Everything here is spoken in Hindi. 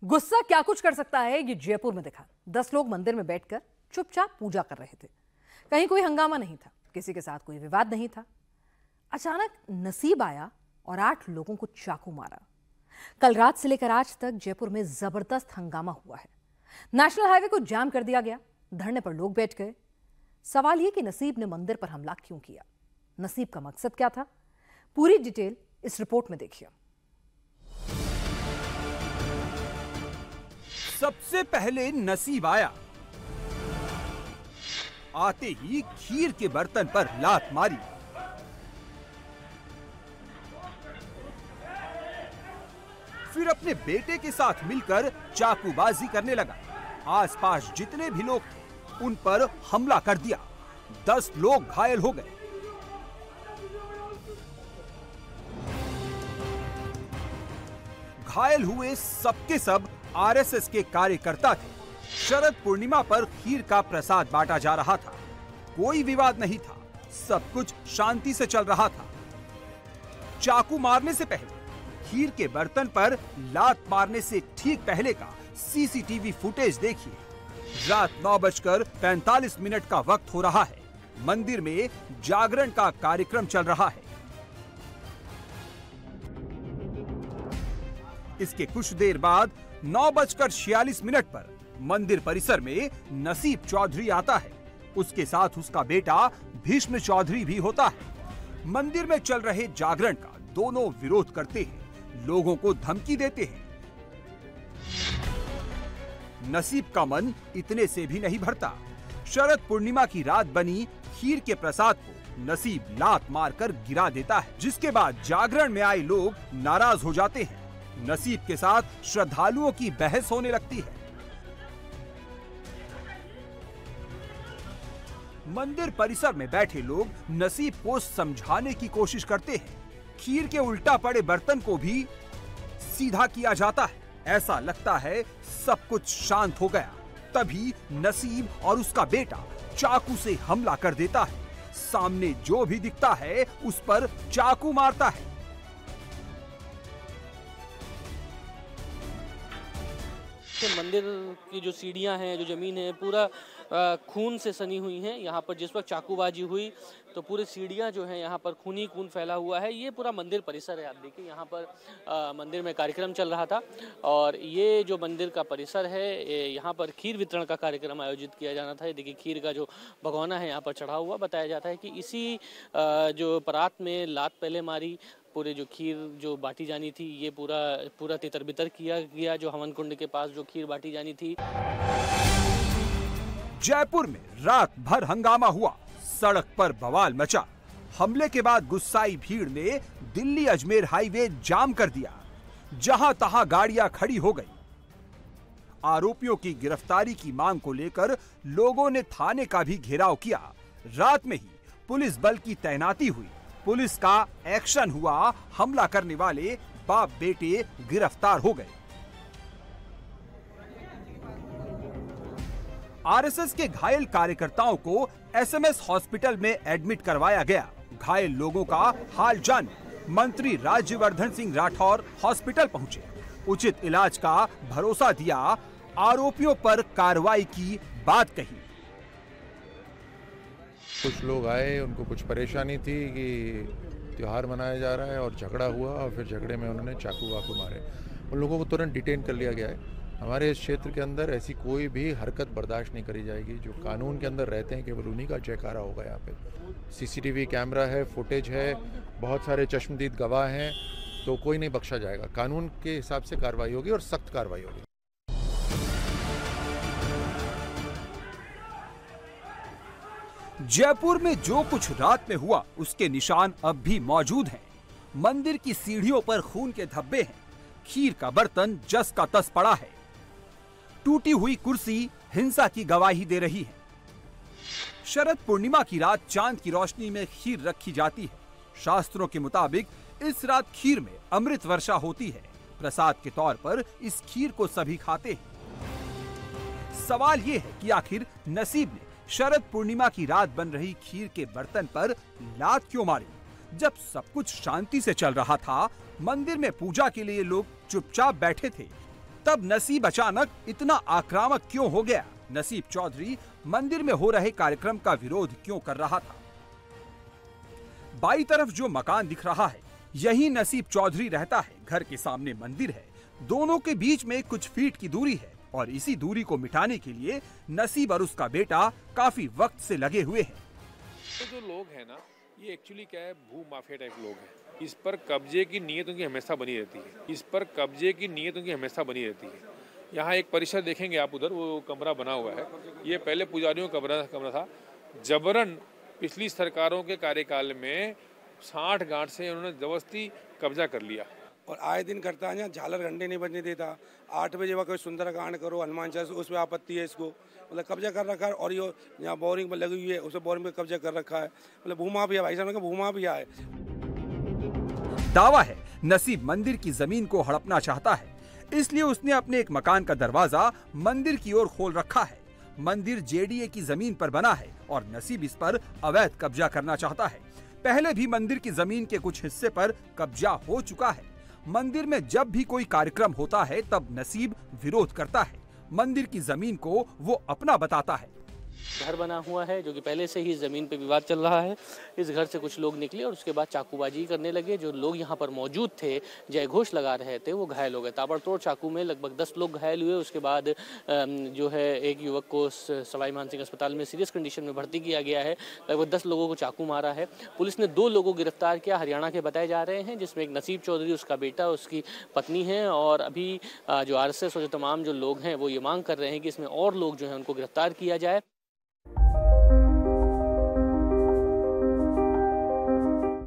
गुस्सा क्या कुछ कर सकता है ये जयपुर में दिखा। 10 लोग मंदिर में बैठकर चुपचाप पूजा कर रहे थे। कहीं कोई हंगामा नहीं था, किसी के साथ कोई विवाद नहीं था। अचानक नसीब आया और 8 लोगों को चाकू मारा। कल रात से लेकर आज तक जयपुर में जबरदस्त हंगामा हुआ है। नेशनल हाईवे को जाम कर दिया गया, धरने पर लोग बैठ गए। सवाल यह कि नसीब ने मंदिर पर हमला क्यों किया, नसीब का मकसद क्या था, पूरी डिटेल इस रिपोर्ट में देखिए। सबसे पहले नसीब आया। आते ही खीर के बर्तन पर लात मारी। फिर अपने बेटे के साथ मिलकर चाकूबाजी करने लगा। आसपास जितने भी लोग थे उन पर हमला कर दिया। 10 लोग घायल हो गए। घायल हुए सबके सब आरएसएस के कार्यकर्ता थे। शरद पूर्णिमा पर खीर का प्रसाद बांटा जा रहा था। कोई विवाद नहीं था, सब कुछ शांति से चल रहा था। चाकू मारने से पहले खीर के बर्तन पर लात मारने से ठीक पहले का सीसीटीवी फुटेज देखिए। रात 9:45 का वक्त हो रहा है। मंदिर में जागरण का कार्यक्रम चल रहा है। इसके कुछ देर बाद 9:46 पर मंदिर परिसर में नसीब चौधरी आता है। उसके साथ उसका बेटा भीष्म चौधरी भी होता है। मंदिर में चल रहे जागरण का दोनों विरोध करते हैं, लोगों को धमकी देते हैं। नसीब का मन इतने से भी नहीं भरता। शरद पूर्णिमा की रात बनी खीर के प्रसाद को नसीब लात मारकर गिरा देता है, जिसके बाद जागरण में आए लोग नाराज हो जाते हैं। नसीब के साथ श्रद्धालुओं की बहस होने लगती है। मंदिर परिसर में बैठे लोग नसीब को समझाने की कोशिश करते हैं। खीर के उल्टा पड़े बर्तन को भी सीधा किया जाता है। ऐसा लगता है सब कुछ शांत हो गया। तभी नसीब और उसका बेटा चाकू से हमला कर देता है। सामने जो भी दिखता है उस पर चाकू मारता है। मंदिर की जो सीढ़ियां हैं, जो जमीन है, पूरा खून से सनी हुई हैं। यहाँ पर जिस वक्त चाकूबाजी हुई तो पूरी सीढ़ियां जो हैं यहाँ पर खून ही खून फैला हुआ है। ये पूरा मंदिर परिसर है। आप देखिए यहाँ पर मंदिर में कार्यक्रम चल रहा था और ये जो मंदिर का परिसर है, यहाँ पर खीर वितरण का कार्यक्रम आयोजित किया जाना था। देखिए खीर का जो भगोना है यहाँ पर चढ़ा हुआ। बताया जाता है कि इसी जो परात में लात पहले मारी, पूरे जो खीर जो बांटी जानी थी, ये पूरा तितर बितर किया गया। जो हवन कुंड के पास जो खीर बांटी जानी थी। जयपुर में रात भर हंगामा हुआ। सड़क पर बवाल मचा। हमले के बाद गुस्साई भीड़ ने दिल्ली अजमेर हाईवे जाम कर दिया। जहां तहां गाड़ियां खड़ी हो गई। आरोपियों की गिरफ्तारी की मांग को लेकर लोगों ने थाने का भी घेराव किया। रात में ही पुलिस बल की तैनाती हुई। पुलिस का एक्शन हुआ। हमला करने वाले बाप बेटे गिरफ्तार हो गए। आरएसएस के घायल कार्यकर्ताओं को एसएमएस हॉस्पिटल में एडमिट करवाया गया। घायल लोगों का हाल जाने मंत्री राज्यवर्धन सिंह राठौर हॉस्पिटल पहुंचे। उचित इलाज का भरोसा दिया। आरोपियों पर कार्रवाई की बात कही। कुछ लोग आए, उनको कुछ परेशानी थी कि त्योहार मनाया जा रहा है और झगड़ा हुआ और फिर झगड़े में उन्होंने चाकू वाकू मारे। उन लोगों को तुरंत डिटेन कर लिया गया है। हमारे इस क्षेत्र के अंदर ऐसी कोई भी हरकत बर्दाश्त नहीं करी जाएगी। जो कानून के अंदर रहते हैं केवल उन्हीं का जयकारा होगा। यहाँ पे सीसीटीवी कैमरा है, फुटेज है, बहुत सारे चश्मदीद गवाह हैं, तो कोई नहीं बख्शा जाएगा। कानून के हिसाब से कार्रवाई होगी और सख्त कार्रवाई होगी। जयपुर में जो कुछ रात में हुआ उसके निशान अब भी मौजूद हैं। मंदिर की सीढ़ियों पर खून के धब्बे हैं। खीर का बर्तन जस का तस पड़ा है। टूटी हुई कुर्सी हिंसा की गवाही दे रही है। शरद पूर्णिमा की रात चांद की रोशनी में खीर रखी जाती है। शास्त्रों के मुताबिक इस रात खीर में अमृत वर्षा होती है। प्रसाद के तौर पर इस खीर को सभी खाते हैं। सवाल ये है कि आखिर नसीब ने शरद पूर्णिमा की रात बन रही खीर के बर्तन पर लात क्यों मारी? जब सब कुछ शांति से चल रहा था, मंदिर में पूजा के लिए लोग चुपचाप बैठे थे। तब नसीब अचानक इतना आक्रामक क्यों हो गया? नसीब चौधरी मंदिर में हो रहे कार्यक्रम का विरोध क्यों कर रहा था? बाईं तरफ जो मकान दिख रहा है, यही नसीब चौधरी रहता है। घर के सामने मंदिर है, दोनों के बीच में कुछ फीट की दूरी है और इसी दूरी को मिटाने के लिए नसीब और उसका बेटा काफी वक्त से लगे हुए हैं। तो जो लोग हैं ना, ये एक्चुअली क्या है, भू माफिया टाइप लोग हैं। इस पर कब्जे की नीयत उनकी हमेशा बनी रहती है। इस पर कब्जे की नीयत उनकी हमेशा बनी रहती है। यहाँ एक परिसर देखेंगे आप, उधर वो कमरा बना हुआ है, ये पहले पुजारियों का कमरा था। जबरन पिछली सरकारों के कार्यकाल में 60 गांठ से उन्होंने जबरदस्ती कब्जा कर लिया और आए दिन करता है। यहाँ झालर घंटे नहीं बजने देता। 8 बजे वह कोई सुंदरकांड करो, हनुमान चालीसा, उसमें आपत्ति है इसको, मतलब कब्जा कर रखा है। और ये यहाँ बोरिंग पर लगी हुई है, उसे बोरिंग पे कब्जा कर रखा है, मतलब भूमाफिया। भाई साहब ने कहा भूमाफिया है। दावा है नसीब मंदिर की जमीन को हड़पना चाहता है, इसलिए उसने अपने एक मकान का दरवाजा मंदिर की ओर खोल रखा है। मंदिर जेडीए की जमीन पर बना है और नसीब इस पर अवैध कब्जा करना चाहता है। पहले भी मंदिर की जमीन के कुछ हिस्से पर कब्जा हो चुका है। मंदिर में जब भी कोई कार्यक्रम होता है तब नसीब विरोध करता है। मंदिर की जमीन को वो अपना बताता है। घर बना हुआ है जो कि पहले से ही ज़मीन पे विवाद चल रहा है। इस घर से कुछ लोग निकले और उसके बाद चाकूबाजी करने लगे। जो लोग यहाँ पर मौजूद थे, जय घोष लगा रहे थे, वो घायल हो गए। ताबड़तोड़ चाकू में लगभग 10 लोग घायल हुए। उसके बाद जो है एक युवक को सवाई मानसिंह अस्पताल में सीरियस कंडीशन में भर्ती किया गया है। लगभग 10 लोगों को चाकू मारा है। पुलिस ने 2 लोगों को गिरफ्तार किया, हरियाणा के बताए जा रहे हैं, जिसमें एक नसीब चौधरी, उसका बेटा, उसकी पत्नी है। और अभी जो RSS और जो तमाम जो लोग हैं वो ये मांग कर रहे हैं कि इसमें और लोग जो हैं उनको गिरफ्तार किया जाए।